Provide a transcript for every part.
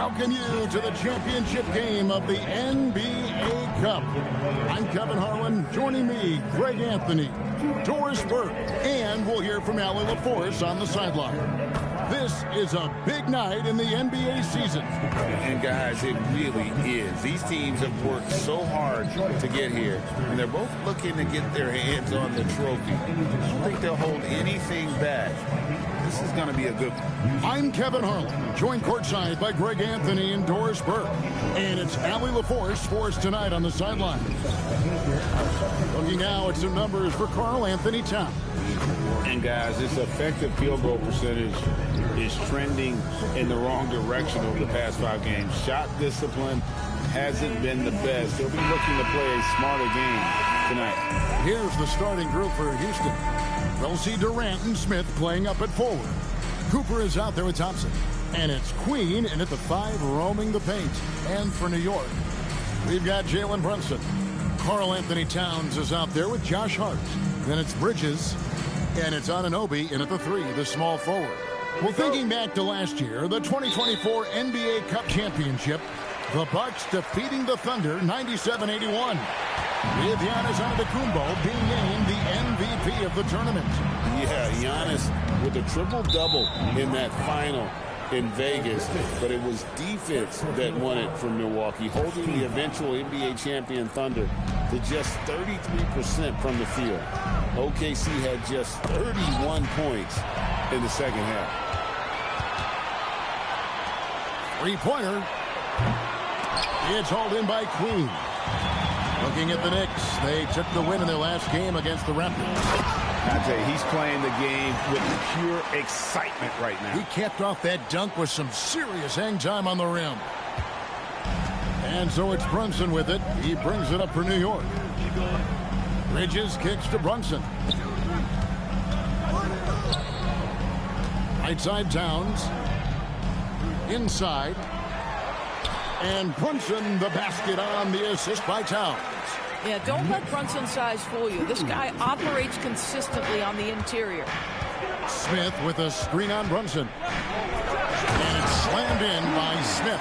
welcome you to the championship game of the NBA Cup. I'm Kevin Harlan. Joining me, Greg Anthony, Doris Burke, and we'll hear from Allie LaForce on the sideline. This is a big night in the NBA season. And guys, it really is. These teams have worked so hard to get here, and they're both looking to get their hands on the trophy. I don't think they'll hold anything back. This is going to be a good one. I'm Kevin Harlan, joined courtside by Greg Anthony and Doris Burke. And it's Allie LaForce for us tonight on the sideline. Looking now at some numbers for Karl Anthony Towns. And guys, this effective field goal percentage is trending in the wrong direction over the past 5 games. Shot discipline hasn't been the best. They'll be looking to play a smarter game tonight. Here's the starting group for Houston. Kelsey, Durant, and Smith playing up at forward. Cooper is out there with Thompson. And it's Queen in at the 5 roaming the paint. And for New York, we've got Jalen Brunson. Karl Anthony Towns is out there with Josh Hart. Then it's Bridges. And it's Anunoby in at the 3, the small forward. Well, thinking back to last year, the 2024 NBA Cup Championship, the Bucks defeating the Thunder 97-81. With Giannis Antetokounmpo being named the MVP of the tournament. Yeah, Giannis with a triple-double in that final in Vegas, but it was defense that won it from Milwaukee, holding the eventual NBA champion Thunder to just 33% from the field. OKC had just 31 points in the second half. Three-pointer. It's hauled in by Queen. Looking at the Knicks, they took the win in their last game against the Raptors. I tell you, he's playing the game with pure excitement right now. He capped off that dunk with some serious hang time on the rim. And so it's Brunson with it. He brings it up for New York. Bridges kicks to Brunson. Right side Towns. Inside. And Brunson the basket on the assist by Towns. Yeah, don't let Brunson's size fool you. This guy operates consistently on the interior. Smith with a screen on Brunson. And it's slammed in by Smith.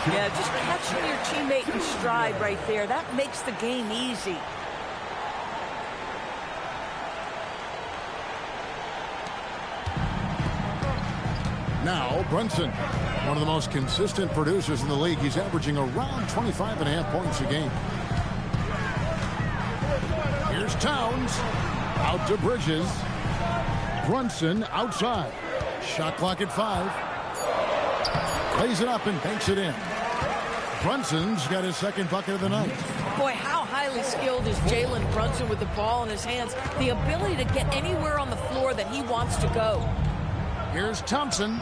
Yeah, just catching your teammate in stride right there. That makes the game easy. Now, Brunson, one of the most consistent producers in the league. He's averaging around 25.5 points a game. Here's Towns. Out to Bridges. Brunson outside. Shot clock at 5. Lays it up and banks it in. Brunson's got his second bucket of the night. Boy, how highly skilled is Jalen Brunson with the ball in his hands. The ability to get anywhere on the floor that he wants to go. Here's Thompson.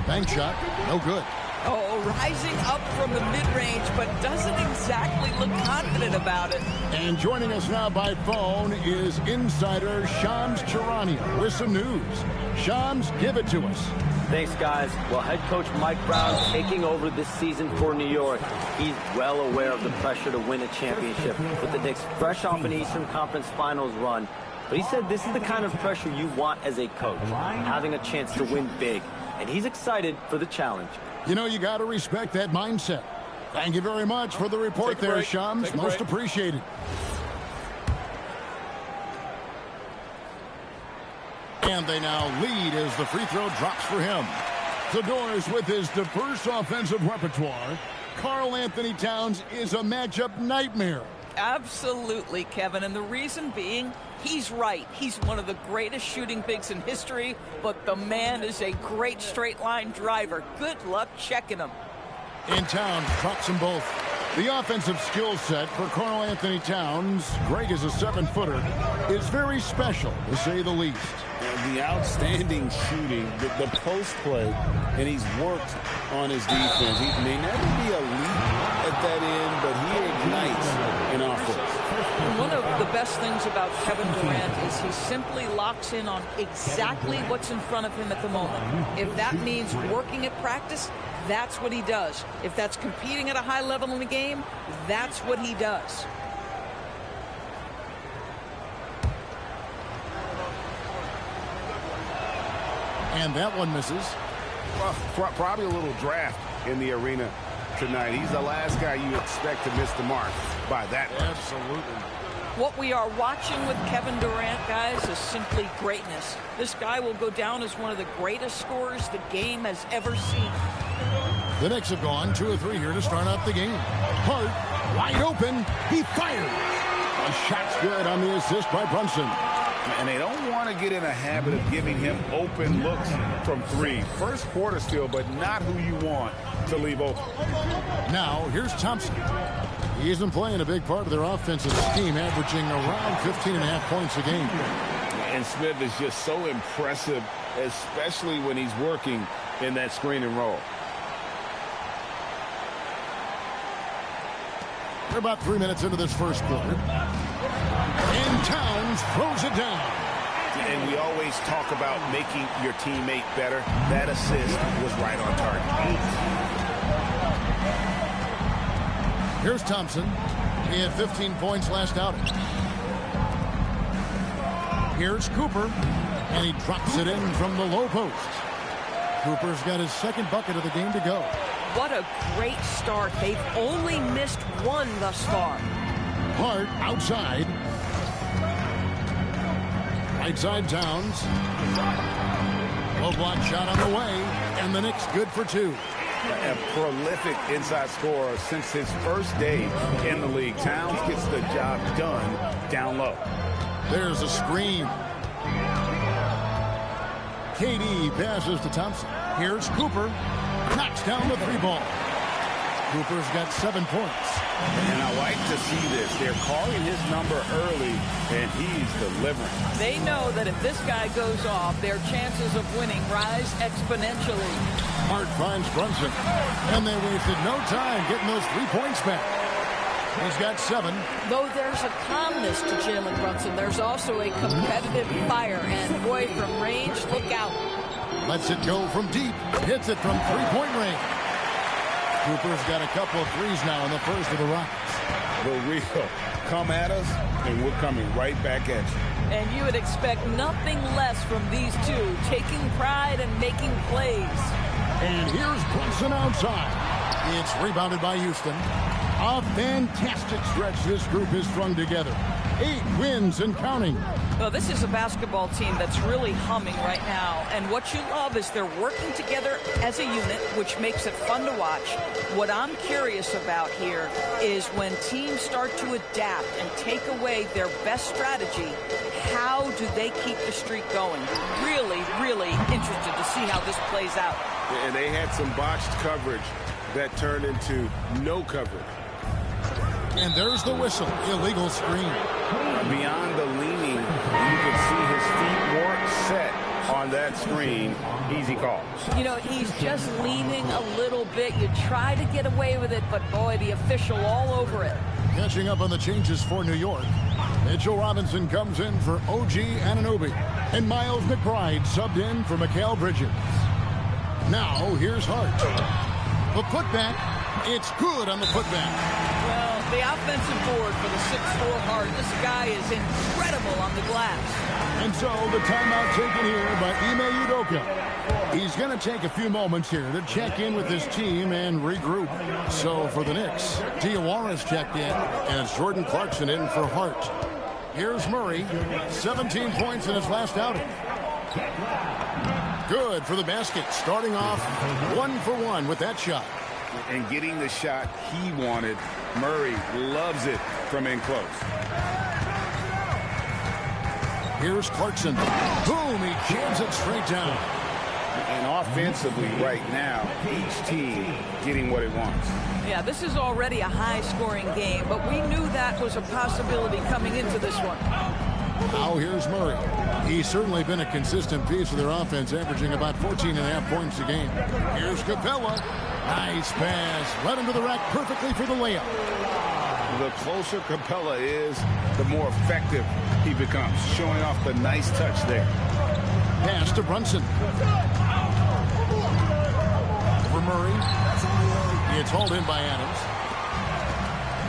Bank shot. No good. Oh, rising up from the mid-range, but doesn't exactly look confident about it. And joining us now by phone is insider Shams Charania with some news. Shams, give it to us. Thanks, guys. Well, head coach Mike Brown taking over this season for New York. He's well aware of the pressure to win a championship with the Knicks fresh off an Eastern Conference Finals run. But he said this is the kind of pressure you want as a coach, having a chance to win big. And he's excited for the challenge. You know, you got to respect that mindset. Thank you very much for the report there, Shams. Most appreciated. And they now lead as the free throw drops for him. The Doors with his diverse offensive repertoire. Karl Anthony Towns is a matchup nightmare. Absolutely, Kevin. And the reason being, he's right. He's one of the greatest shooting bigs in history, but the man is a great straight-line driver. Good luck checking him. And Towns drops them both. The offensive skill set for Karl Anthony Towns, Greg is a 7-footer, is very special, to say the least. And the outstanding shooting, the post play, and he's worked on his defense. He may never be elite at that end, but he ignites an offense. One of the best things about Kevin Durant is he simply locks in on exactly what's in front of him at the moment. If that means working at practice, that's what he does. If that's competing at a high level in the game, that's what he does. And that one misses. Probably a little draft in the arena tonight. He's the last guy you expect to miss the mark by that much. Absolutely. What we are watching with Kevin Durant, guys, is simply greatness. This guy will go down as one of the greatest scorers the game has ever seen. The Knicks have gone 2 of 3 here to start out the game. Hart, wide open. He fires. A shot's good on the assist by Brunson. And they don't want to get in a habit of giving him open looks from 3. First quarter still, but not who you want to leave open. Now, here's Thompson. He isn't playing a big part of their offensive scheme, averaging around 15.5 points a game. And Smith is just so impressive, especially when he's working in that screen and roll. We're about 3 minutes into this first quarter. And Towns throws it down. And we always talk about making your teammate better. That assist was right on target. Here's Thompson. He had 15 points last outing. Here's Cooper. And he drops it in from the low post. Cooper's got his second bucket of the game to go. What a great start. They've only missed one thus far. Hart outside. Right side Towns. Low block shot on the way. And the Knicks good for 2. A prolific inside scorer since his first day in the league. Towns gets the job done down low. There's a screen. KD passes to Thompson. Here's Cooper. Knocks down the 3 ball. Cooper's got 7 points. And I like to see this. They're calling his number early, and he's delivering. They know that if this guy goes off, their chances of winning rise exponentially. Hart finds Brunson. And they wasted no time getting those 3 points back. He's got 7. Though there's a calmness to Jalen Brunson, there's also a competitive fire. And boy, from range, look out. Lets it go from deep. Hits it from 3-point range. Cooper's got a couple of threes now in the first of the Rockets. The real come at us, and we're coming right back at you. And you would expect nothing less from these two, taking pride and making plays. And here's Brunson outside. It's rebounded by Houston. A fantastic stretch this group has strung together. 8 wins and counting. Well, this is a basketball team that's really humming right now. And what you love is they're working together as a unit, which makes it fun to watch. What I'm curious about here is when teams start to adapt and take away their best strategy, how do they keep the streak going? Really, really interested to see how this plays out. And they had some botched coverage that turned into no coverage. And there's the whistle. Illegal screen. Beyond the leaning, you can see his feet weren't set on that screen. Easy call. You know, he's just leaning a little bit. You try to get away with it, but boy, the official all over it. Catching up on the changes for New York. Mitchell Robinson comes in for OG Anunoby. And Miles McBride subbed in for Mikal Bridges. Now, here's Hart. The putback. It's good on the putback. Well, the offensive board for the 6'4" Hart. This guy is incredible on the glass. And so the timeout taken here by Ime Udoka. He's going to take a few moments here to check in with his team and regroup. So for the Knicks, Diawara's checked in, and it's Jordan Clarkson in for Hart. Here's Murray, 17 points in his last outing. Good for the basket, starting off 1 for 1 with that shot. And getting the shot he wanted. Murray loves it from in close. Here's Clarkson. Boom, he jams it straight down. And offensively right now, each team getting what it wants. Yeah, this is already a high-scoring game, but we knew that was a possibility coming into this one. Now here's Murray. He's certainly been a consistent piece of their offense, averaging about 14.5 points a game. Here's Capella. Nice pass. Led him to the rack perfectly for the layup. The closer Capella is, the more effective he becomes, showing off the nice touch there. Pass to Brunson. For Murray. It's hauled in by Adams.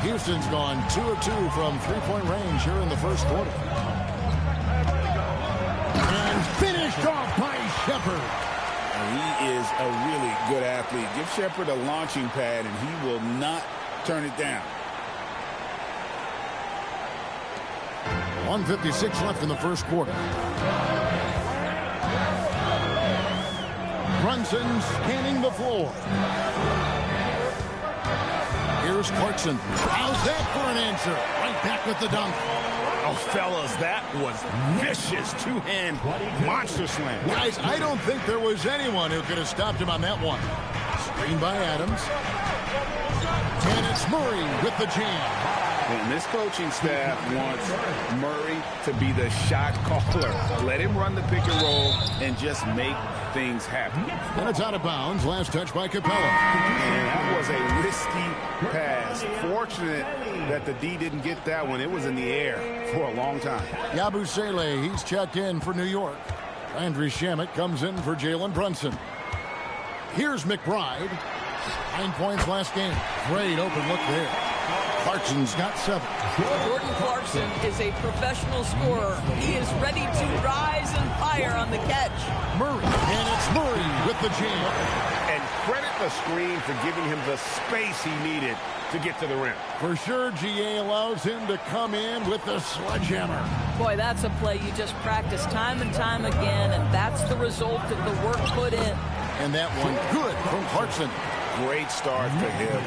Houston's gone 2 of 2 from 3-point range here in the first quarter. And finished off by Shepard. He is a really good athlete. Give Shepard a launching pad, and he will not turn it down. 1:56 left in the first quarter. Brunson scanning the floor. Here's Clarkson. How's that for an answer? Right back with the dunk. Oh, fellas, that was vicious two-hand monster slam. Guys, I don't think there was anyone who could have stopped him on that one. Screen by Adams. And it's Murray with the jam. And this coaching staff wants Murray to be the shot caller. Let him run the pick and roll and just make things happen. And it's out of bounds. Last touch by Capella. And that was a risky pass. Fortunate that the D didn't get that one. It was in the air for a long time. Yabusele, he's checked in for New York. Andrew Shamet comes in for Jalen Brunson. Here's McBride. 9 points last game. Great open look there. Clarkson's got 7. Jordan Clarkson is a professional scorer. He is ready to rise and fire on the catch. Murray, and it's Murray with the jam. And credit the screen for giving him the space he needed to get to the rim. For sure, GA allows him to come in with the sledgehammer. Boy, that's a play you just practice time and time again, and that's the result of the work put in. And that one good from Clarkson. Great start for him.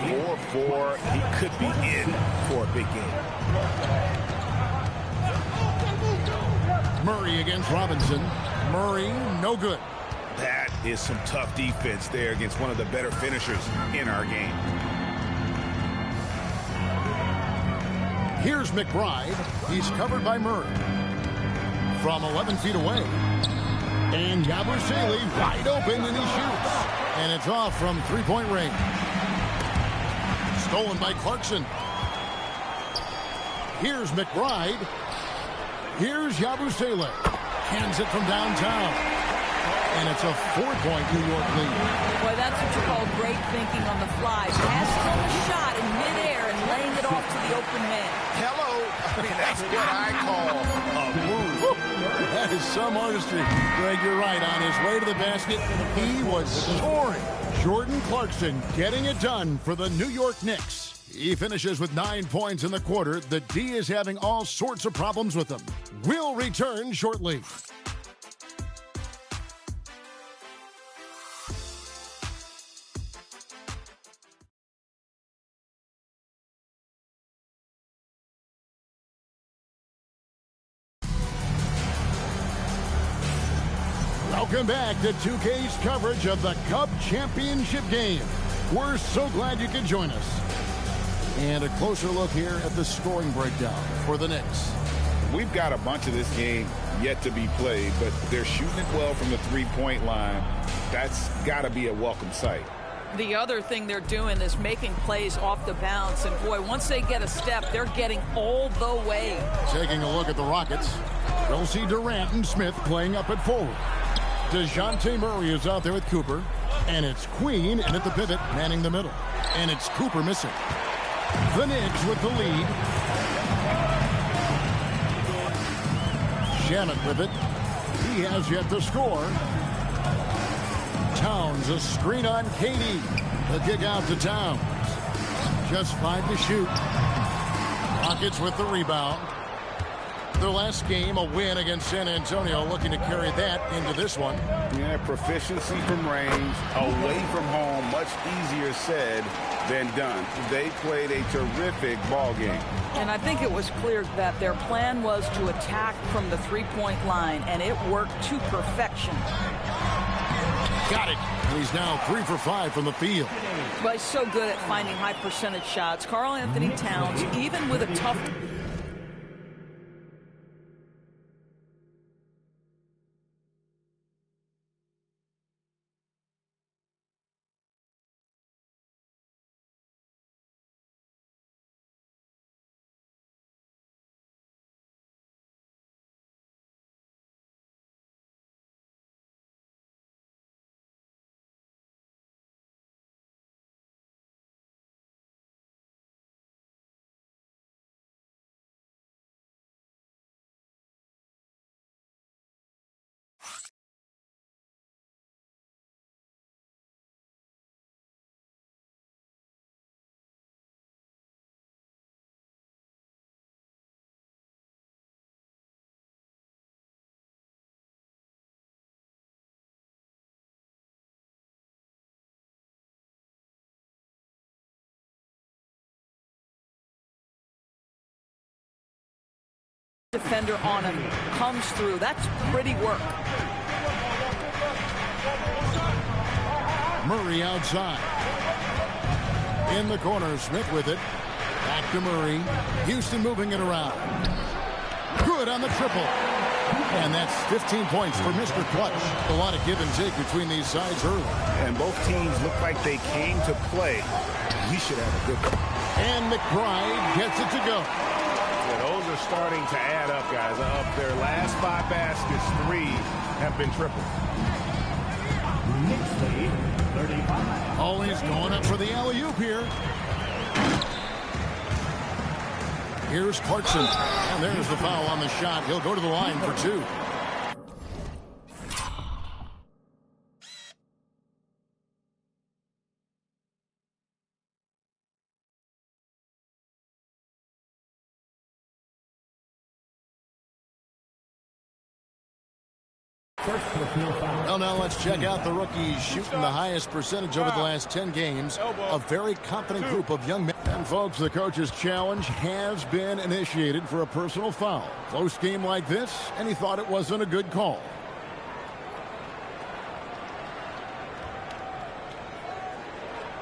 4-4. He could be in for a big game. Murray against Robinson. Murray, no good. That is some tough defense there against one of the better finishers in our game. Here's McBride. He's covered by Murray. From 11 feet away. And Yabusele wide open, and he shoots. And it's off from three-point range. Stolen by Clarkson. Here's McBride. Here's Yabusele. Hands it from downtown. And it's a 4-point New York lead. Boy, that's what you call great thinking on the fly. Passing on the shot in midair and laying it off to the open man. Hello. I mean, that's what I call a move. That is some artistry. Greg, you're right. On his way to the basket, he was soaring. Jordan Clarkson getting it done for the New York Knicks. He finishes with 9 points in the quarter. The D is having all sorts of problems with him. We'll return shortly. Welcome back to 2K's coverage of the Cup Championship game. We're so glad you could join us. And a closer look here at the scoring breakdown for the Knicks. We've got a bunch of this game yet to be played, but they're shooting it well from the three-point line. That's got to be a welcome sight. The other thing they're doing is making plays off the bounce. And, boy, once they get a step, they're getting all the way. Taking a look at the Rockets, we'll see Durant and Smith playing up at forward. DeJounte Murray is out there with Cooper. And it's Queen in at the pivot, manning the middle. And it's Cooper missing. The Knicks with the lead. Shamet with it. He has yet to score. Towns, a screen on KD. The kick out to Towns. Just 5 to shoot. Rockets with the rebound. Their last game, a win against San Antonio, looking to carry that into this one. Yeah, proficiency from range, away from home, much easier said than done. They played a terrific ball game. And I think it was clear that their plan was to attack from the three-point line, and it worked to perfection. Got it. He's now 3 for 5 from the field. But he's so good at finding high percentage shots. Karl Anthony Towns, even with a tough defender on him, comes through. That's pretty work. Murray outside. In the corner, Smith with it. Back to Murray. Houston moving it around. Good on the triple. And that's 15 points for Mr. Clutch. A lot of give and take between these sides early. And both teams look like they came to play. We should have a good one. And McBride gets it to go. Yeah, those are starting to add up, guys. Of their last 5 baskets, 3 have been triple. Always going up for the alley-oop here. Here's Clarkson. And there's the foul on the shot. He'll go to the line for 2. Well, now let's check out the rookies shooting the highest percentage over the last 10 games. A very confident group of young men. And, folks, the coach's challenge has been initiated for a personal foul. Close game like this, and he thought it wasn't a good call.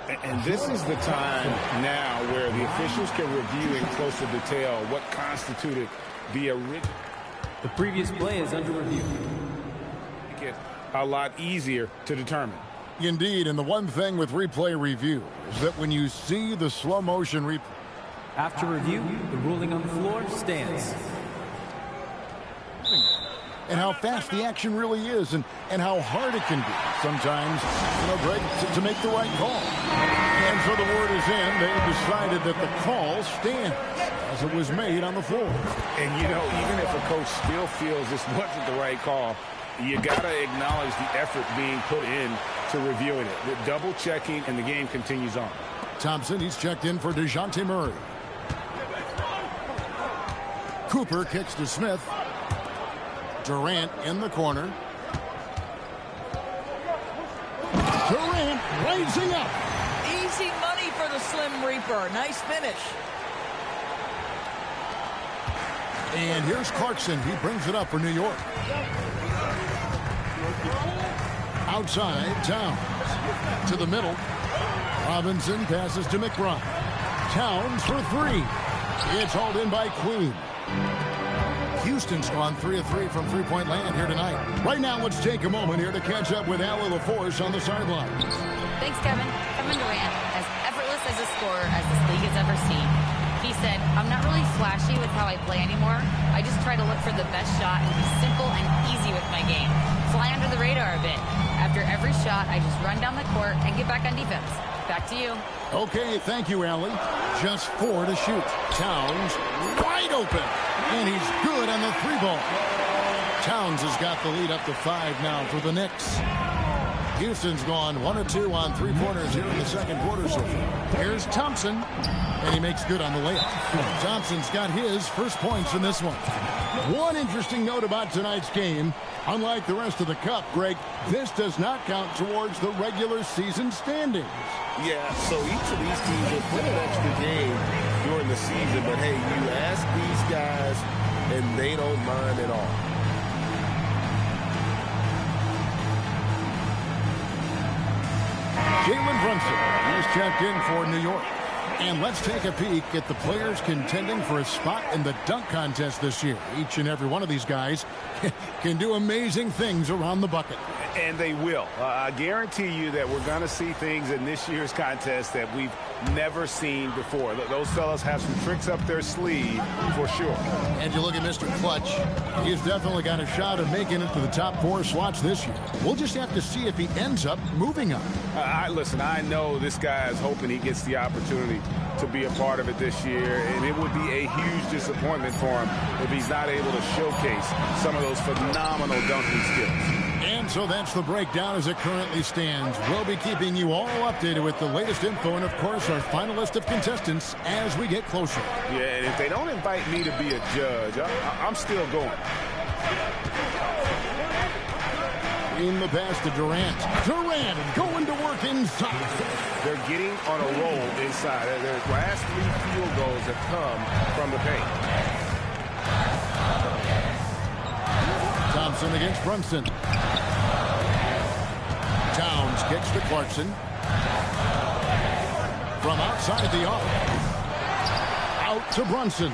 And this is the time now where the officials can review in closer detail what constituted the original. The previous play is under review. It a lot easier to determine. Indeed, and the one thing with replay review is that when you see the slow motion replay. After review, the ruling on the floor stands. And how fast the action really is, and how hard it can be sometimes, Greg, to make the right call. And so the word is in. They decided that the call stands as it was made on the floor. And, even if a coach still feels this wasn't the right call, you got to acknowledge the effort being put in to reviewing it. The double checking, and the game continues on. Thompson, he's checked in for DeJounte Murray. Cooper kicks to Smith. Durant in the corner. Durant raising up. Easy money for the Slim Reaper. Nice finish. And here's Clarkson. He brings it up for New York. Outside, Towns. To the middle. Robinson passes to McBride. Towns for 3. It's hauled in by Queen. Houston's gone 3 of 3 from three-point land here tonight. Right now, let's take a moment here to catch up with Allie LaForce on the sidelines. Thanks, Kevin. Kevin Durant, as effortless as a scorer as this league has ever seen. He said, I'm not really flashy with how I play anymore. I just try to look for the best shot and be simple and easy with my game. Fly under the radar a bit. After every shot, I just run down the court and get back on defense. Back to you. Okay, thank you, Allie. Just 4 to shoot. Towns wide open. And he's good on the 3-ball. Towns has got the lead up to 5 now for the Knicks. Houston's gone 1 of 2 on 3-pointers here in the second quarter. So here's Thompson, and he makes good on the layup. Thompson's got his first points in this one. One interesting note about tonight's game, unlike the rest of the Cup, Greg, this does not count towards the regular season standings. Yeah, so each of these teams will play an extra game during the season, but hey, you ask these guys, and they don't mind at all. Jalen Brunson, he's checked in for New York. And let's take a peek at the players contending for a spot in the dunk contest this year. Each and every one of these guys can do amazing things around the bucket. And they will. I guarantee you that we're going to see things in this year's contest that we've never seen before. Those fellas have some tricks up their sleeve for sure. And you look at Mr. Clutch. He's definitely got a shot of making it to the top 4 slots this year. We'll just have to see if he ends up moving up. Listen, I know this guy is hoping he gets the opportunity to be a part of it this year, and it would be a huge disappointment for him if he's not able to showcase some of those phenomenal dunking skills. And so that's the breakdown as it currently stands. We'll be keeping you all updated with the latest info and, of course, our final list of contestants as we get closer. Yeah, and if they don't invite me to be a judge, I'm still going. In the pass to Durant. Durant going to work inside. They're getting on a roll inside. Their last 3 field goals have come from the paint. Thompson against Brunson. Towns kicks to Clarkson. From outside the arc. Out to Brunson.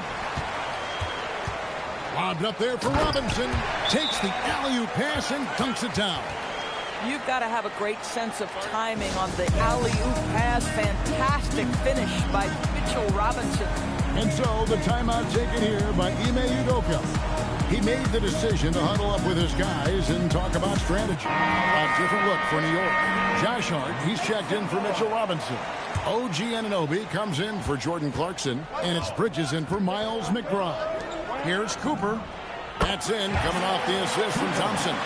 Lobbed up there for Robinson. Takes the alley-oop pass and dunks it down. You've got to have a great sense of timing on the alley-oop pass. Fantastic finish by Mitchell Robinson. And so the timeout taken here by Ime Udoka. He made the decision to huddle up with his guys and talk about strategy. A different look for New York. Josh Hart, he's checked in for Mitchell Robinson. OG Anunoby comes in for Jordan Clarkson. And it's Bridges in for Miles McBride. Here's Cooper. That's in, coming off the assist from Thompson.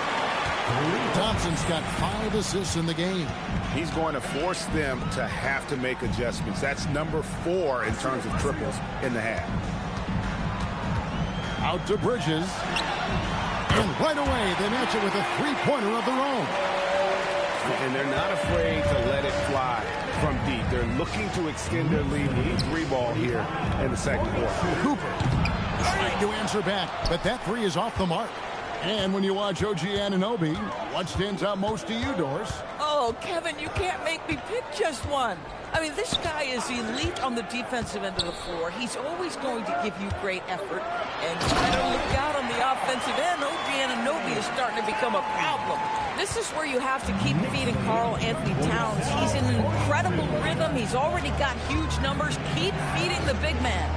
Thompson's got 5 assists in the game. He's going to force them to have to make adjustments. That's number 4 in terms of triples in the half. Out to Bridges. And right away, they match it with a three-pointer of their own. And they're not afraid to let it fly from deep. They're looking to extend their lead with a 3-ball here in the second quarter. Cooper trying to answer back, but that 3 is off the mark. And when you watch OG Anunoby, what stands out most to you, Doris? Oh, Kevin, you can't make me pick just one. I mean, this guy is elite on the defensive end of the floor. He's always going to give you great effort. And you better look out on the offensive end. OG Anunoby is starting to become a problem. This is where you have to keep feeding Karl Anthony Towns. He's in an incredible rhythm. He's already got huge numbers. Keep feeding the big man.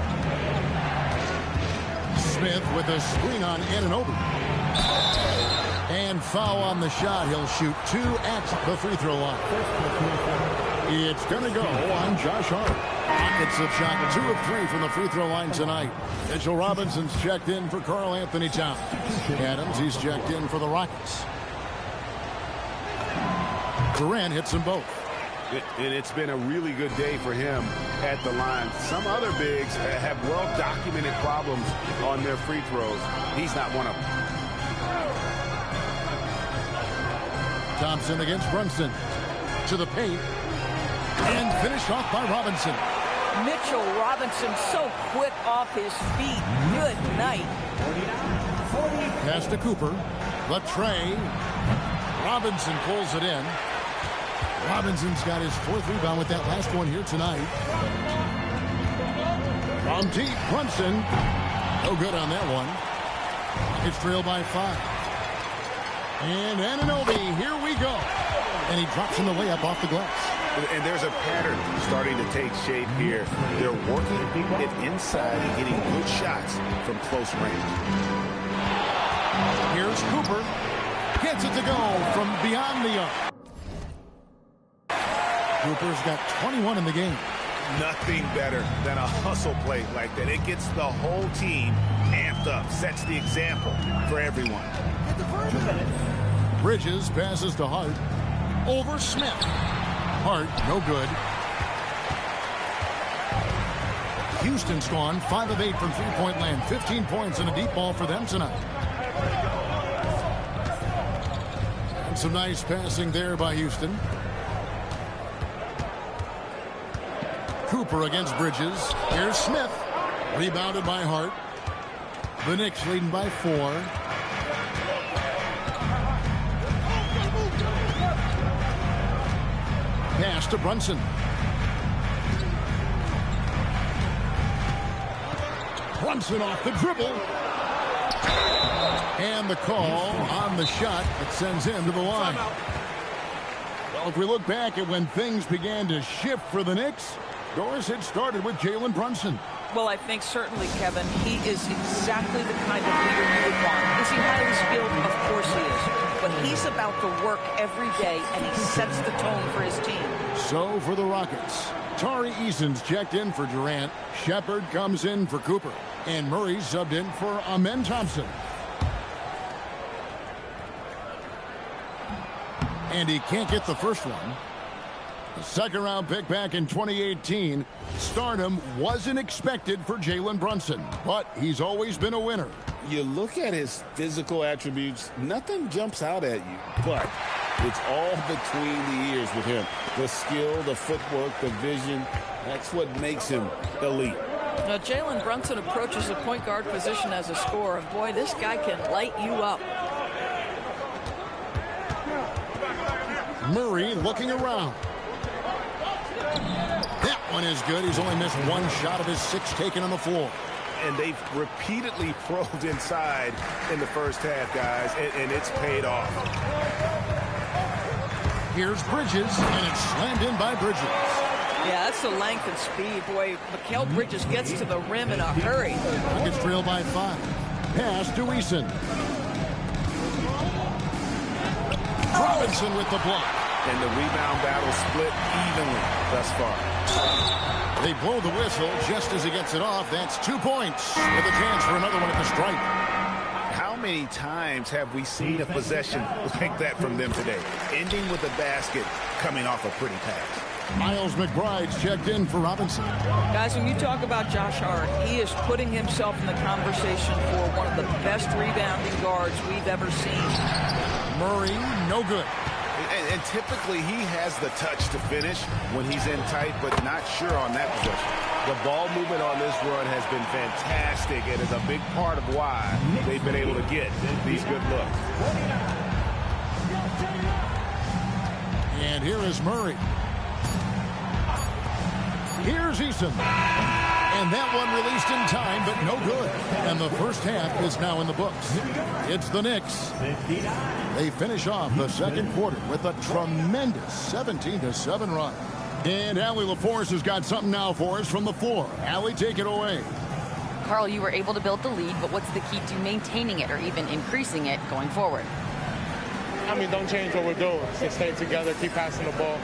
Smith with a screen on Anunoby. And foul on the shot. He'll shoot 2 at the free throw line. It's going to go on Josh Hart. It's a shot 2 of 3 from the free throw line tonight. Mitchell Robinson's checked in for Karl Anthony Towns. Adams, he's checked in for the Rockets. Durant hits them both. And it's been a really good day for him at the line. Some other bigs have well-documented problems on their free throws. He's not one of them. Thompson against Brunson. To the paint. And finished off by Robinson. Mitchell Robinson so quick off his feet. Good night. Pass to Cooper. Latrey. Robinson pulls it in. Robinson's got his 4th rebound with that last one here tonight. From deep, Brunson. No good on that one. It's trailed by 5. And Anunoby, here we go. And he drops in the layup off the glass. And there's a pattern starting to take shape here. They're working it inside and getting good shots from close range. Here's Cooper. Gets it to go from beyond the arc. Cooper's got 21 in the game. Nothing better than a hustle play like that. It gets the whole team amped up, sets the example for everyone. Bridges passes to Hart. Over Smith. Hart, no good. Houston's gone 5 of 8 from three-point land. 15 points and a deep ball for them tonight. And some nice passing there by Houston. Cooper against Bridges. Here's Smith. Rebounded by Hart. The Knicks leading by 4. Pass to Brunson. Brunson off the dribble. And the call on the shot that sends him to the line. Well, if we look back at when things began to shift for the Knicks, Doris had started with Jalen Brunson. Well, I think certainly, Kevin, he is exactly the kind of leader you would want. Is he highly skilled? Of course he is. But he's about to work every day, and he sets the tone for his team. So for the Rockets, Tari Eason's checked in for Durant. Shepard comes in for Cooper. And Murray subbed in for Amen Thompson. And he can't get the first one. The second-round pick back in 2018. Stardom wasn't expected for Jalen Brunson, but he's always been a winner. You look at his physical attributes, nothing jumps out at you, but it's all between the ears with him. The skill, the footwork, the vision, that's what makes him elite. Now, Jalen Brunson approaches the point guard position as a scorer. Boy, this guy can light you up. Murray looking around. That one is good. He's only missed one shot of his 6 taken on the floor. And they've repeatedly probed inside in the first half, guys, and it's paid off. Here's Bridges, and it's slammed in by Bridges. Yeah, that's the length and speed. Boy, Mikal Bridges gets to the rim in a hurry. Rockets trail by 5. Pass to Eason. Robinson with the block. And the rebound battle split evenly thus far. They blow the whistle just as he gets it off. That's 2 points with a chance for another one at the stripe. How many times have we seen a possession like that from them today? Ending with a basket, coming off a pretty pass. Miles McBride's checked in for Robinson. Guys, when you talk about Josh Hart, he is putting himself in the conversation for one of the best rebounding guards we've ever seen. Murray, no good. And typically he has the touch to finish when he's in tight, but not sure on that possession. The ball movement on this run has been fantastic and is a big part of why they've been able to get these good looks. And here is Murray. Here's Eason. And that one released in time, but no good. And the first half is now in the books. It's the Knicks. They finish off the second quarter with a tremendous 17-7 run. And Allie LaForce has got something now for us from the floor. Allie, take it away. Carl, you were able to build the lead, but what's the key to maintaining it or even increasing it going forward? I mean, don't change what we're doing. Just stay together, keep passing the ball,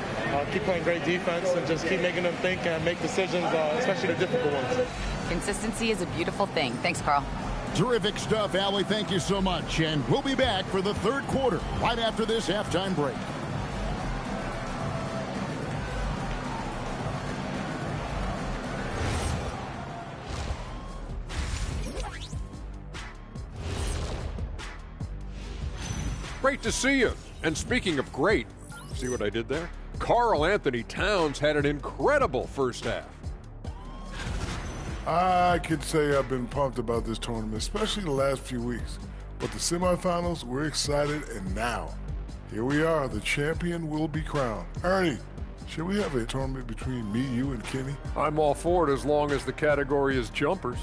keep playing great defense, and just keep making them think and make decisions, especially the difficult ones. Consistency is a beautiful thing. Thanks, Carl. Terrific stuff, Allie. Thank you so much. And we'll be back for the third quarter right after this halftime break. Great to see you. And speaking of great, see what I did there? Karl Anthony Towns had an incredible first half. I could say I've been pumped about this tournament, especially the last few weeks. But the semifinals, we're excited, and now, here we are. The champion will be crowned. Ernie, should we have a tournament between me, you, and Kenny? I'm all for it as long as the category is jumpers.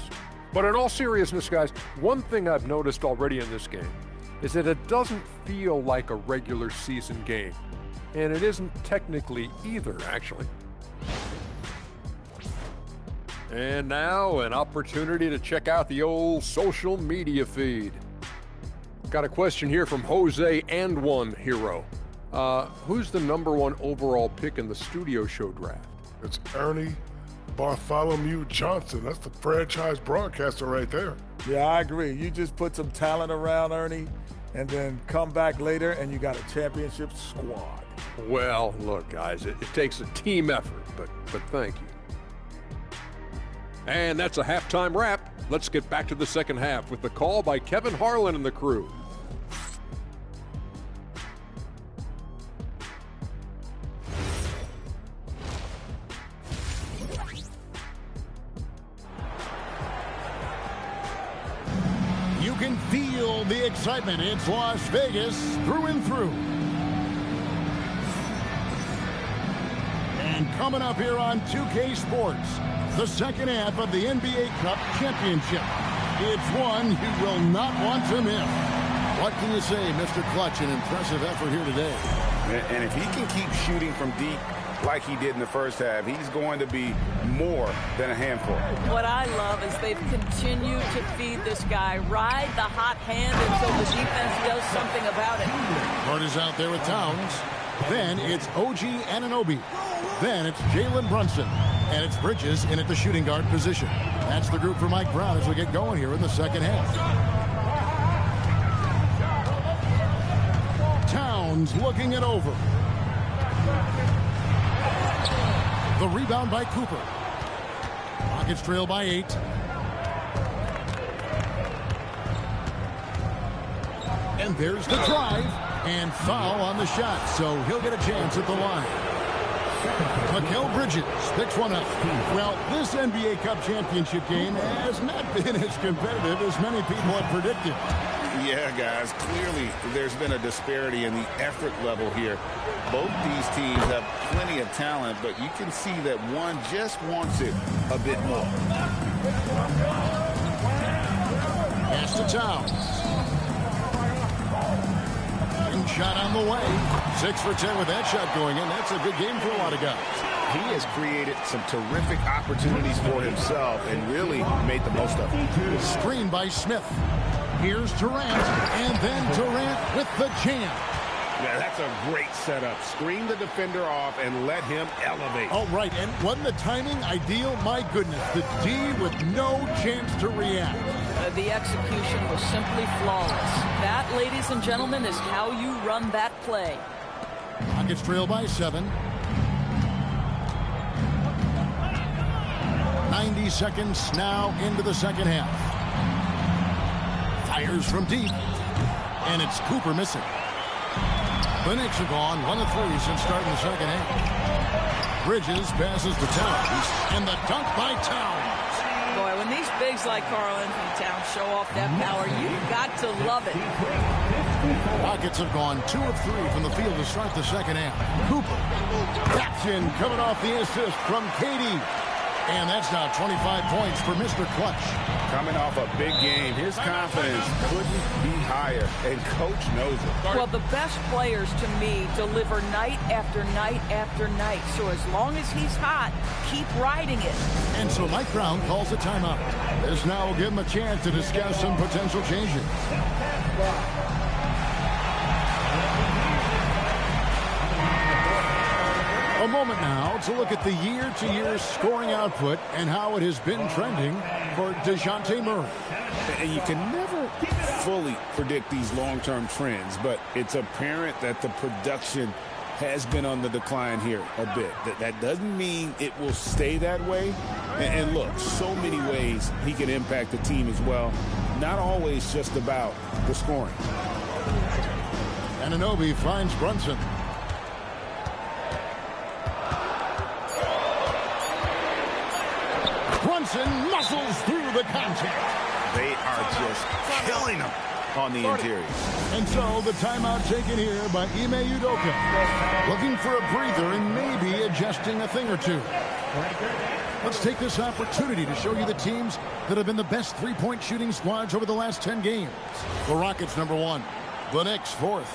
But in all seriousness, guys, one thing I've noticed already in this game is that it doesn't feel like a regular season game. And it isn't technically either, actually. And now, an opportunity to check out the old social media feed. Got a question here from Jose and One Hero. Who's the #1 overall pick in the studio show draft? It's Ernie Bartholomew Johnson. That's the franchise broadcaster right there. Yeah, I agree. You just put some talent around Ernie and then come back later and you got a championship squad. Well, look, guys, it takes a team effort, but thank you. And that's a halftime wrap. Let's get back to the second half with the call by Kevin Harlan and the crew. You can feel the excitement. It's Las Vegas through and through. And coming up here on 2K Sports, the second half of the NBA Cup Championship. It's one you will not want to miss. What can you say, Mr. Clutch? An impressive effort here today. And if he can keep shooting from deep like he did in the first half, he's going to be more than a handful. What I love is they've continued to feed this guy, ride the hot hand until the defense does something about it. Hart is out there with Towns. Then it's OG Anunoby. Then it's Jalen Brunson. And it's Bridges in at the shooting guard position. That's the group for Mike Brown as we get going here in the second half. Towns looking it over. The rebound by Cooper. Rockets trail by 8. And there's the drive. And foul on the shot, so he'll get a chance at the line. Mikal Bridges picks one up. Well, this NBA Cup Championship game has not been as competitive as many people had predicted. Yeah, guys, clearly there's been a disparity in the effort level here. Both these teams have plenty of talent, but you can see that one just wants it a bit more. Pass to Towns. Shot on the way. 6 for 10 with that shot going in. That's a good game for a lot of guys. He has created some terrific opportunities for himself and really made the most of it. Screen by Smith. Here's Durant, and then Durant with the jam. Yeah, that's a great setup. Screen the defender off and let him elevate. Oh, right, and wasn't the timing ideal? My goodness, the D with no chance to react. The execution was simply flawless. That, ladies and gentlemen, is how you run that play. Rockets trail by 7. 90 seconds now into the second half. Fires from deep, and it's Cooper missing. The Knicks are gone 1 of 3 since starting the second half. Bridges passes to Towns, and the dunk by Towns. Boy, when these bigs like Karl Anthony Towns show off that power, you've got to love it. Rockets have gone 2 of 3 from the field to start the second half. Cooper, captain, coming off the assist from Katie. And that's now 25 points for Mr. Clutch. Coming off a big game, his confidence couldn't be higher, and Coach knows it. Well, the best players, to me, deliver night after night after night. So as long as he's hot, keep riding it. And so Mike Brown calls a timeout. This now will give him a chance to discuss some potential changes. A moment now to look at the year-to-year scoring output and how it has been trending for DeJounte Murray. And you can never fully predict these long-term trends, but it's apparent that the production has been on the decline here a bit. That doesn't mean it will stay that way. And look, so many ways he can impact the team as well. Not always just about the scoring. Anunoby finds Brunson. Brunson muscles through the contact. They are just killing him on the interior. And so the timeout taken here by Ime Udoka. Looking for a breather and maybe adjusting a thing or two. Let's take this opportunity to show you the teams that have been the best three-point shooting squads over the last 10 games. The Rockets, number 1. The Knicks, 4th.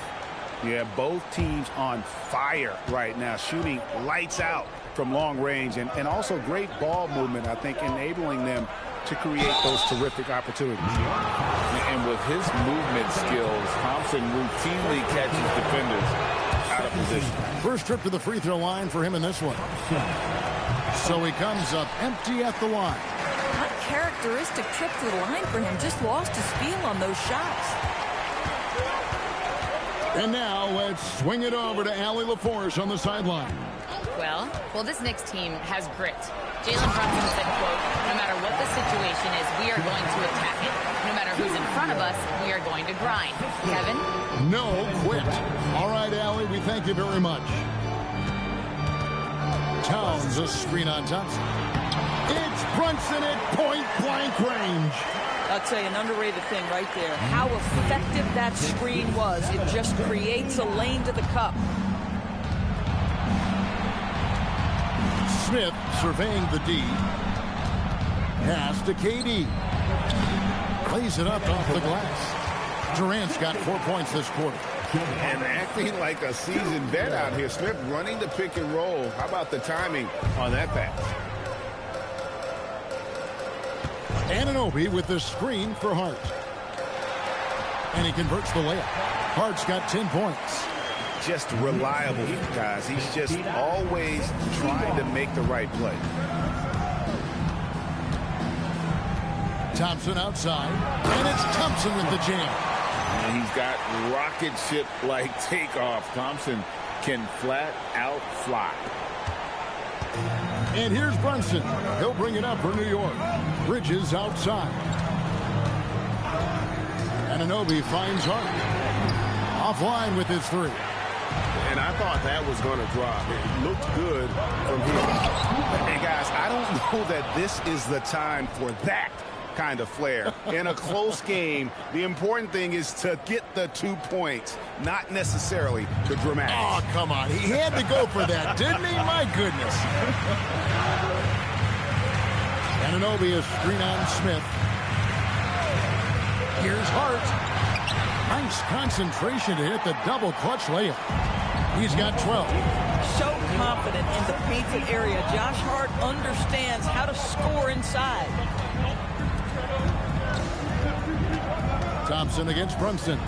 Yeah, both teams on fire right now, shooting lights out from long range, and also great ball movement, I think, enabling them to create those terrific opportunities. And with his movement skills, Thompson routinely catches defenders out of position. First trip to the free throw line for him in this one. So he comes up empty at the line. Uncharacteristic trip to the line for him. Just lost his feel on those shots. And now let's swing it over to Allie LaForce on the sideline. Well, this Knicks team has grit. Jalen Brunson said, quote, no matter what the situation is, we are going to attack it. No matter who's in front of us, we are going to grind. Kevin? No quit. All right, Allie, we thank you very much. Towns, a screen on Thompson. It's Brunson at point-blank range. I'll tell you, an underrated thing right there. How effective that screen was. It just creates a lane to the cup. Smith surveying the D. Pass to KD. Plays it up off the glass. Durant's got 4 points this quarter. And acting like a seasoned vet out here. Smith running the pick and roll. How about the timing on that pass? Anunoby with the screen for Hart. And he converts the layup. Hart's got 10 points. Just reliable, guys. He's just always trying to make the right play. Thompson outside. And it's Thompson with the jam. And he's got rocket ship-like takeoff. Thompson can flat out fly. And here's Brunson. He'll bring it up for New York. Bridges outside. Anunoby finds Hart. Offline with his 3. And I thought that was going to drop. It looked good from here. And guys, I don't know that this is the time for that kind of flair. In a close game, the important thing is to get the 2 points, not necessarily the dramatics. Oh, come on. He had to go for that, didn't he? My goodness. Anunoby, a screen on Smith. Here's Hart. Nice concentration to hit the double clutch layup. He's got 12. So confident in the painted area. Josh Hart understands how to score inside. Thompson against Brunson.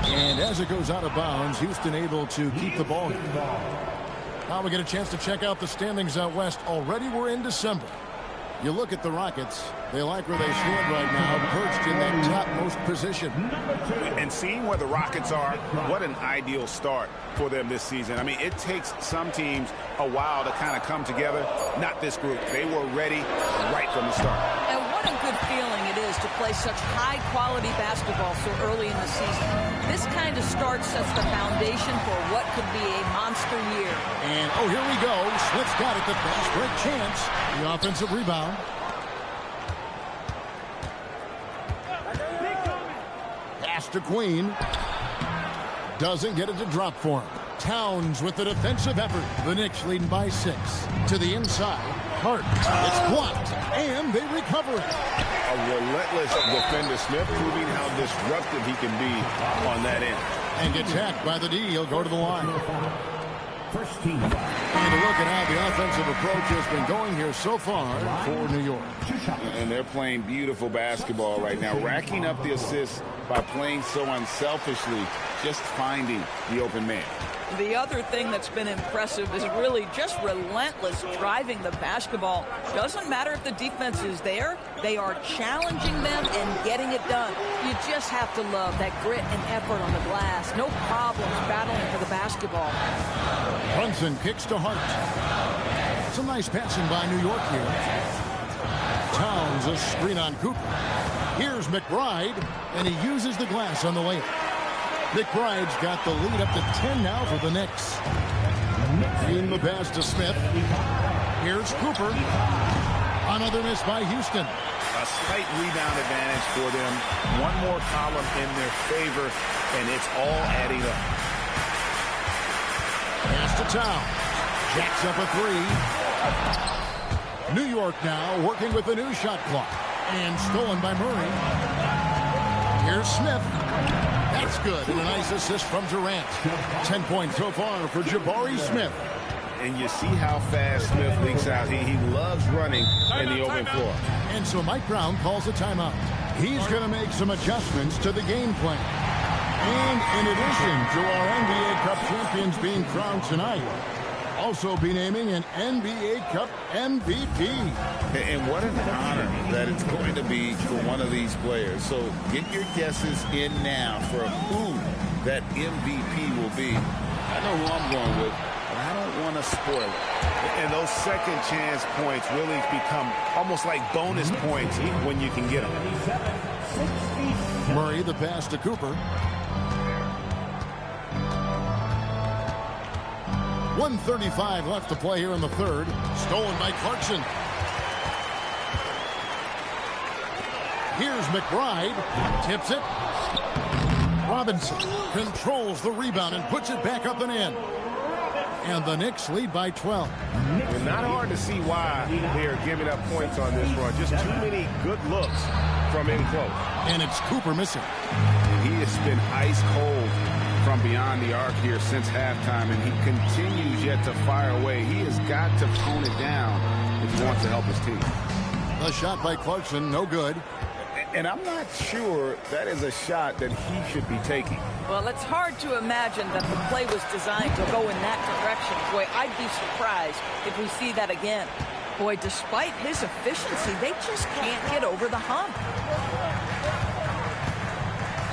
And as it goes out of bounds, Houston able to keep the ball. Now we get a chance to check out the standings out west. Already we're in December. You look at the Rockets, they like where they stand right now, perched in that topmost position. And seeing where the Rockets are, what an ideal start for them this season. I mean, it takes some teams a while to kind of come together. Not this group. They were ready right from the start. And what a good feeling it is to play such high-quality basketball so early in the season. This kind of start sets the foundation for what could be a monster year. And, oh, here we go. Smith's got it. The fast break chance. The offensive rebound. Pass to Queen. Doesn't get it to drop for him. Towns with the defensive effort. The Knicks leading by 6. To the inside. Hart. It's blocked. And they recover it. A relentless defender, Smith, proving how disruptive he can be on that end. And gets hacked by the D. He'll go to the line. And a look at how the offensive approach has been going here so far for New York. And they're playing beautiful basketball right now, racking up the assists by playing so unselfishly, just finding the open man. The other thing that's been impressive is really just relentless driving the basketball. Doesn't matter if the defense is there, they are challenging them and getting it done. You just have to love that grit and effort on the glass. No problems battling for the basketball. Brunson kicks to Hart. Some nice passing by New York here. Towns a screen on Cooper. Here's McBride, and he uses the glass on the layup. McBride's got the lead up to 10 now for the Knicks. In the pass to Smith. Here's Cooper. Another miss by Houston. A slight rebound advantage for them. One more column in their favor, and it's all adding up. Pass to Towns. Jacks up a 3. New York now working with the new shot clock. And stolen by Murray. Here's Smith. That's good. And a nice assist from Durant. 10 points so far for Jabari Smith. And you see how fast Smith leaks out. He loves running in the open floor. And so Mike Brown calls a timeout. He's going to make some adjustments to the game plan. And in addition to our NBA Cup champions being crowned tonight, also be naming an NBA Cup MVP. And what an honor that it's going to be for one of these players. So get your guesses in now for who that MVP will be. I know who I'm going with, but I don't want to spoil it. And those second chance points really become almost like bonus points when you can get them. Murray, the pass to Cooper. 1:35 left to play here in the third. Stolen by Clarkson. Here's McBride. Tips it. Robinson controls the rebound and puts it back up and in. And the Knicks lead by 12. It's not hard to see why they are giving up points on this run. Just too many good looks from in close. And it's Cooper missing. He has been ice cold from beyond the arc here since halftime, and he continues yet to fire away. He has got to tone it down if he wants to help his team. The shot by Clarkson, no good. And I'm not sure that is a shot that he should be taking. Well, it's hard to imagine that the play was designed to go in that direction. Boy, I'd be surprised if we see that again. Boy, despite his efficiency, they just can't get over the hump.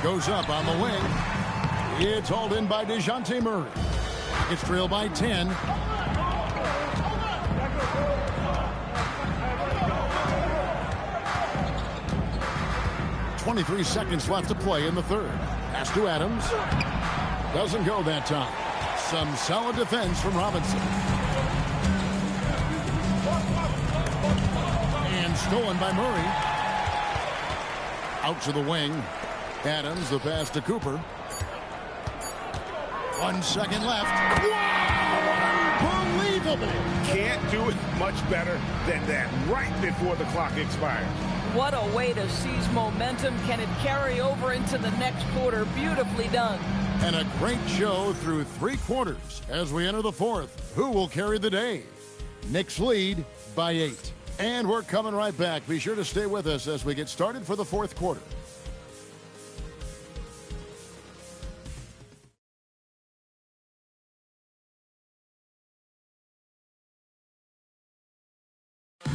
Goes up on the wing. It's hauled in by DeJounte Murray. It's trailed by 10. .23 seconds left to play in the third. Pass to Adams. Doesn't go that time. Some solid defense from Robinson. And stolen by Murray. Out to the wing. Adams, the pass to Cooper. 1 second left. Wow! Unbelievable! Can't do it much better than that right before the clock expires. What a way to seize momentum. Can it carry over into the next quarter? Beautifully done. And a great show through 3 quarters as we enter the 4th. Who will carry the day? Knicks lead by 8. And we're coming right back. Be sure to stay with us as we get started for the 4th quarter.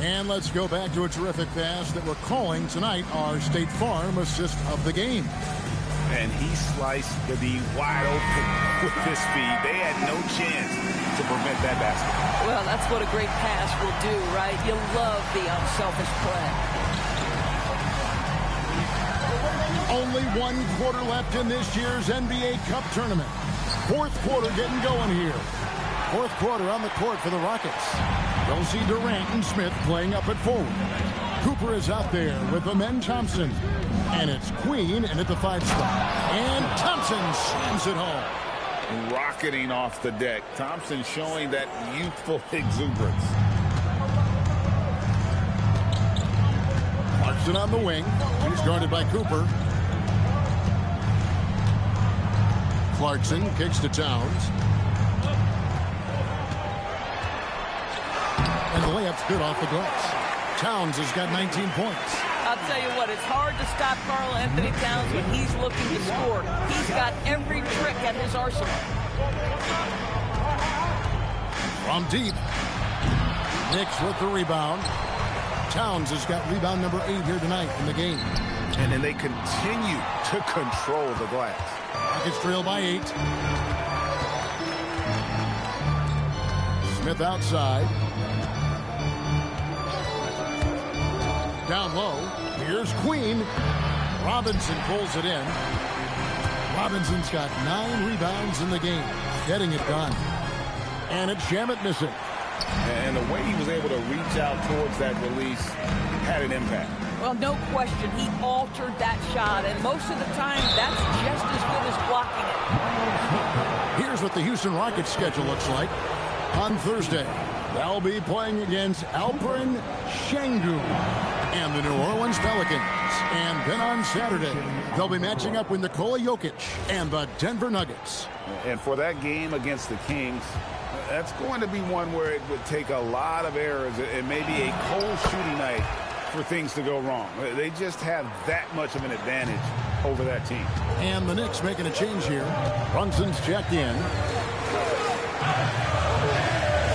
And let's go back to a terrific pass that we're calling tonight our State Farm assist of the game. And he sliced the D wide open with his speed. They had no chance to prevent that basket. Well, that's what a great pass will do, right? You love the unselfish play. Only 1 quarter left in this year's NBA Cup tournament. 4th quarter getting going here. 4th quarter on the court for the Rockets. They'll see Durant and Smith playing up at forward. Cooper is out there with Amen Thompson. And it's Queen in at the 5 spot. And Thompson slams it home. Rocketing off the deck. Thompson showing that youthful exuberance. Clarkson on the wing. He's guarded by Cooper. Clarkson kicks to Towns. And the layup's good off the glass. Towns has got 19 points. I'll tell you what, it's hard to stop Karl Anthony Towns when he's looking to score. He's got every trick at his arsenal. From deep. Knicks with the rebound. Towns has got rebound number 8 here tonight in the game. And then they continue to control the glass. Rockets trail by 8. Smith outside. Down low. Here's Queen. Robinson pulls it in. Robinson's got 9 rebounds in the game. Getting it done. And it's Shamet missing. And the way he was able to reach out towards that release had an impact. Well, no question. He altered that shot, and most of the time, that's just as good as blocking it. Here's what the Houston Rockets schedule looks like. On Thursday, they'll be playing against Alperen Şengün and the New Orleans Pelicans. And then on Saturday, they'll be matching up with Nikola Jokic and the Denver Nuggets. And for that game against the Kings, that's going to be one where it would take a lot of errors and maybe a cold shooting night for things to go wrong. They just have that much of an advantage over that team. And the Knicks making a change here. Brunson's checked in.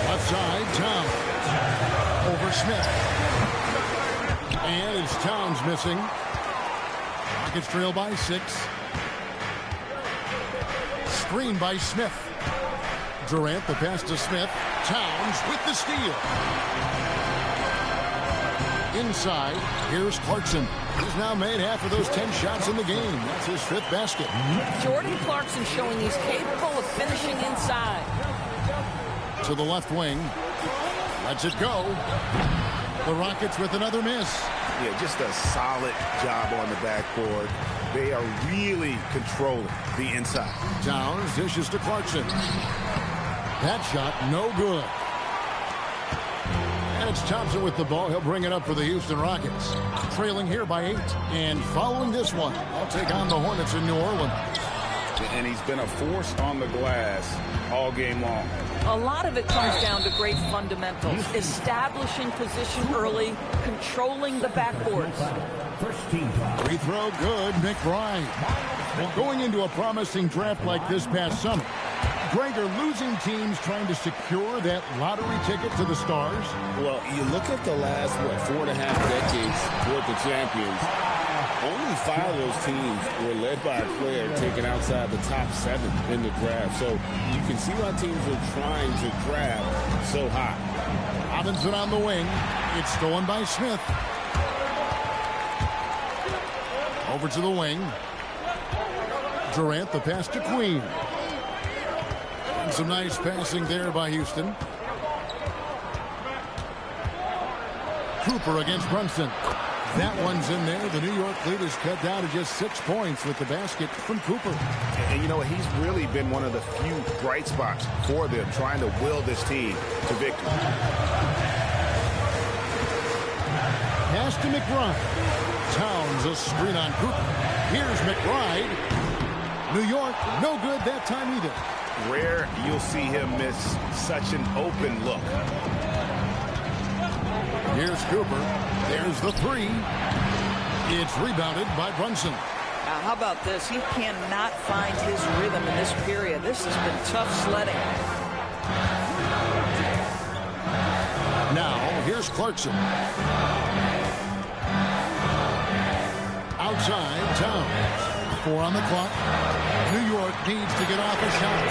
Left side, Towns. Over Smith. And it's Towns missing. Rockets trail by 6. Screen by Smith. Durant, the pass to Smith. Towns with the steal. Inside, here's Clarkson. He's now made half of those 10 shots in the game. That's his 5th basket. Jordan Clarkson showing he's capable of finishing inside. To the left wing. Lets it go. The Rockets with another miss. Yeah, just a solid job on the backboard. They are really controlling the inside. Towns dishes to Clarkson. That shot, no good. And it's Thompson with the ball. He'll bring it up for the Houston Rockets. Trailing here by 8. And following this one, I'll take on the Hornets in New Orleans. And he's been a force on the glass all game long. A lot of it comes down to great fundamentals. Establishing position early, controlling the backboards. Free throw good, McBride. Well, going into a promising draft like this past summer, Greg, are losing teams trying to secure that lottery ticket to the stars? Well, you look at the last, 4.5 decades toward the champions. Only 5 of those teams were led by a player taken outside the top 7 in the draft. So you can see why teams are trying to draft so high. Robinson on the wing. It's stolen by Smith. Over to the wing. Durant, the pass to Queen. And some nice passing there by Houston. Cooper against Brunson. That one's in there. The New York lead is cut down to just 6 points with the basket from Cooper. And you know, he's really been one of the few bright spots for them, trying to will this team to victory. Pass to McBride. Towns a screen on Cooper. Here's McBride. New York, no good that time either. Rare you'll see him miss such an open look. Here's Cooper. There's the three. It's rebounded by Brunson. Now, how about this? He cannot find his rhythm in this period. This has been tough sledding. Now, here's Clarkson. Outside, Towns. 4 on the clock. New York needs to get off a shot.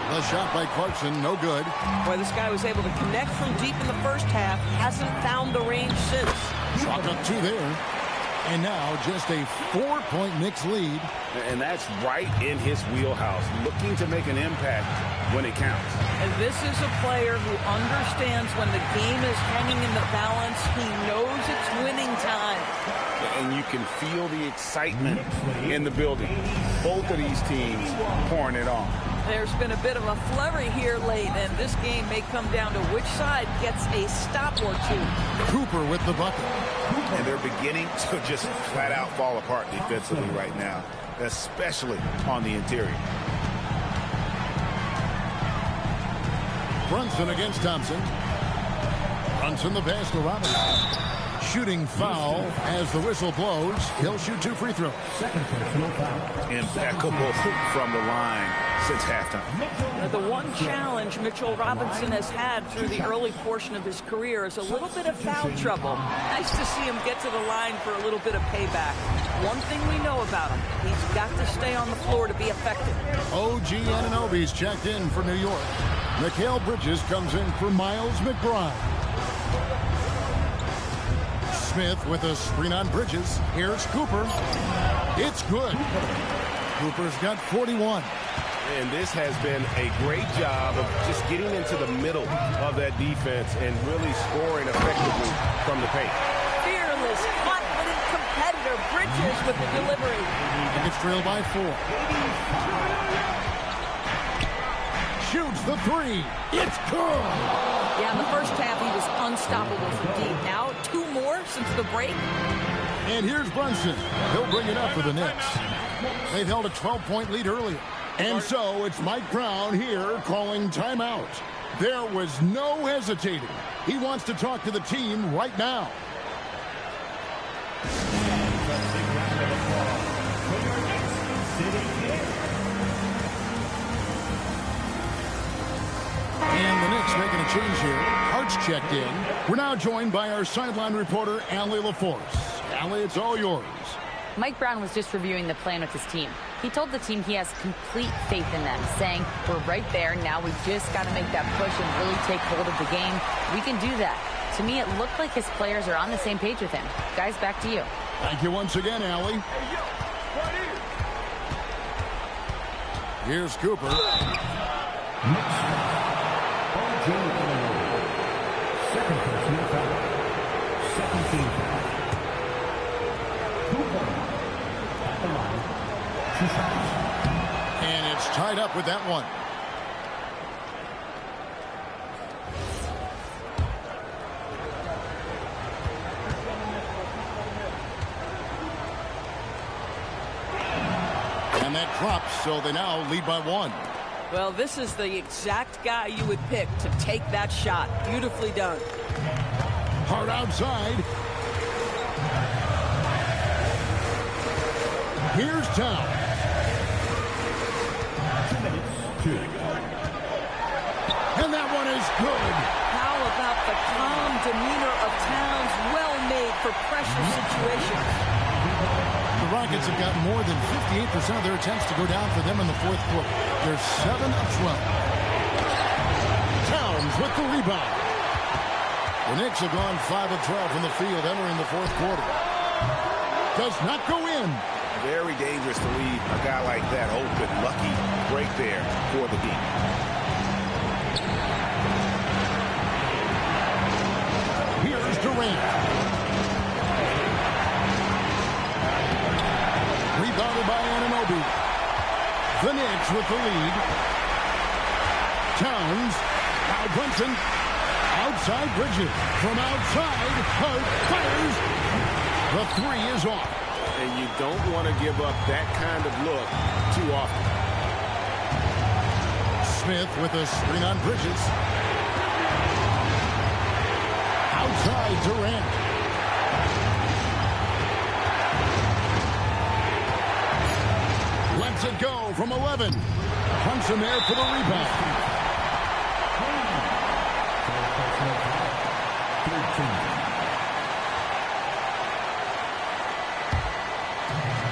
The shot by Clarkson, no good. Boy, this guy was able to connect from deep in the first half. Hasn't found the range since. Chalk up 2 there. And now just a 4-point Knicks lead. And that's right in his wheelhouse, looking to make an impact when it counts. And this is a player who understands when the game is hanging in the balance. He knows it's winning time. And you can feel the excitement in the building. Both of these teams pouring it on. There's been a bit of a flurry here late, and this game may come down to which side gets a stop or two. Cooper with the bucket. And they're beginning to just flat out fall apart defensively right now, especially on the interior. Brunson against Thompson. Brunson the pass to Robinson. Shooting foul as the whistle blows. He'll shoot 2 free throws. Impeccable from the line since halftime. Now, the one challenge Mitchell Robinson has had through the early portion of his career is a little bit of foul trouble. Nice to see him get to the line for a little bit of payback. One thing we know about him, he's got to stay on the floor to be effective. OG Anunoby's checked in for New York. Mikal Bridges comes in for Miles McBride. Smith with a screen on Bridges. Here's Cooper. It's good. Cooper's got 41. And this has been a great job of just getting into the middle of that defense and really scoring effectively from the paint. Fearless, confident competitor. Bridges with the delivery. It's trailed by 4. Shoots the 3. It's good. Yeah, in the first half, he was unstoppable from deep. Now, 2 more since the break. And here's Brunson. He'll bring it up for the Knicks. They've held a 12-point lead earlier. And so it's Mike Brown here calling timeout. There was no hesitating. He wants to talk to the team right now. And the Knicks making a change here. Hart's checked in. We're now joined by our sideline reporter, Allie LaForce. Allie, it's all yours. Mike Brown was just reviewing the plan with his team. He told the team he has complete faith in them, saying, we're right there. Now we just got to make that push and really take hold of the game. We can do that. To me, it looked like his players are on the same page with him. Guys, back to you. Thank you once again, Allie. Here's Cooper. Second personal foul. Second team foul. Cooper at the line. 2 shots. And it's tied up with that one. And that drops, so they now lead by 1. Well, this is the exact guy you would pick to take that shot. Beautifully done. Hard outside. Here's Towns. 2 minutes, 2. And that one is good. How about the calm demeanor of Towns? Well made for pressure situations. The Rockets have got more than 58% of their attempts to go down for them in the 4th quarter. They're 7 of 12. Towns with the rebound. The Knicks have gone 5 of 12 from the field entering the 4th quarter. Does not go in. Very dangerous to leave a guy like that open. Lucky break there for the Heat. Here's Durant. Durant. Rebounded by Anunoby. The Knicks with the lead. Towns. Now Brunson. Outside Bridges. From outside. Hart fires. The three is off. And you don't want to give up that kind of look too often. Smith with a screen on Bridges. Outside Durant. Lets it go from 11. Brunson there for the rebound.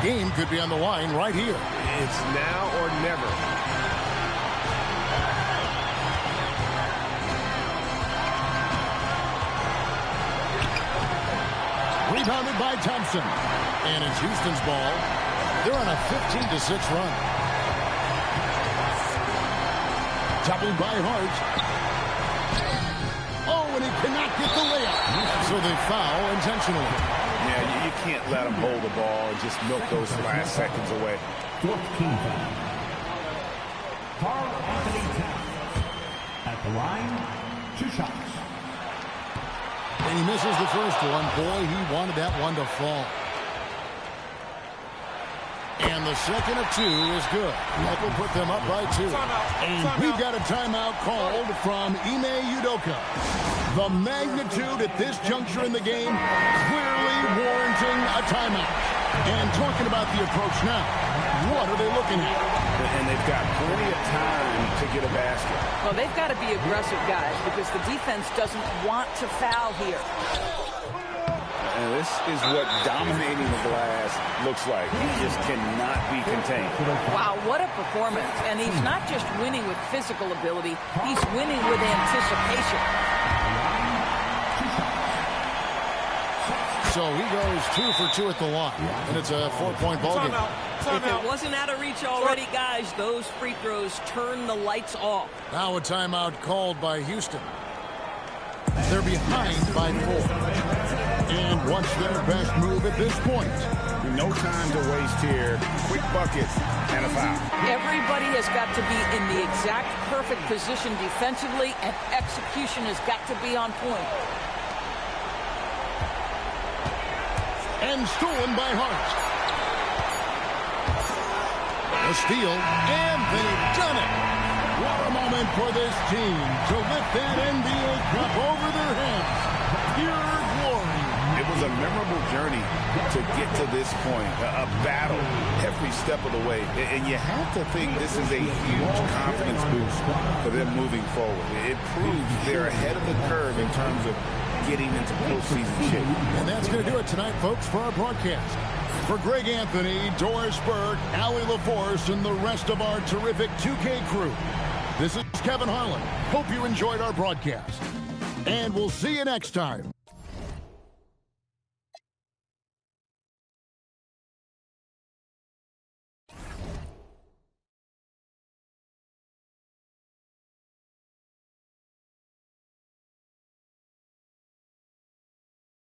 Game could be on the line right here. It's now or never. Rebounded by Thompson. And it's Houston's ball. They're on a 15-6 run. Doubled by Hart. Oh, and he cannot get the layup. So they foul intentionally. Yeah, you can't let him hold the ball and just milk those last seconds away. 14 foul. Carl Anthony Towns at the line, 2 shots. And he misses the first one. Boy, he wanted that one to fall. And the second of 2 is good. That will put them up by 2. And we've got a timeout called from Ime Udoka. The magnitude at this juncture in the game clearly warranting a timeout. And talking about the approach now, what are they looking at? And they've got plenty of time to get a basket. Well, they've got to be aggressive, guys, because the defense doesn't want to foul here. And this is what dominating the glass looks like. He just cannot be contained. Wow, what a performance. And he's not just winning with physical ability, he's winning with anticipation. So he goes 2 for 2 at the line, and it's a 4-point ball game. If it wasn't out of reach already, guys, those free throws turn the lights off. Now a timeout called by Houston. They're behind by 4. And what's their best move at this point? No time to waste here. Quick bucket and a foul. Everybody has got to be in the exact perfect position defensively, and execution has got to be on point. And stolen by Hart. A steal, and they've done it. What a moment for this team to lift that NBA Cup over their heads. Pure glory. It was a memorable journey to get to this point. A battle every step of the way. And you have to think this is a huge confidence boost for them moving forward. It proves they're ahead of the curve in terms of getting into postseason shape. And that's going to do it tonight, folks, for our broadcast. For Greg Anthony, Doris Burke, Allie LaForce, and the rest of our terrific 2K crew, this is Kevin Harlan. Hope you enjoyed our broadcast. And we'll see you next time.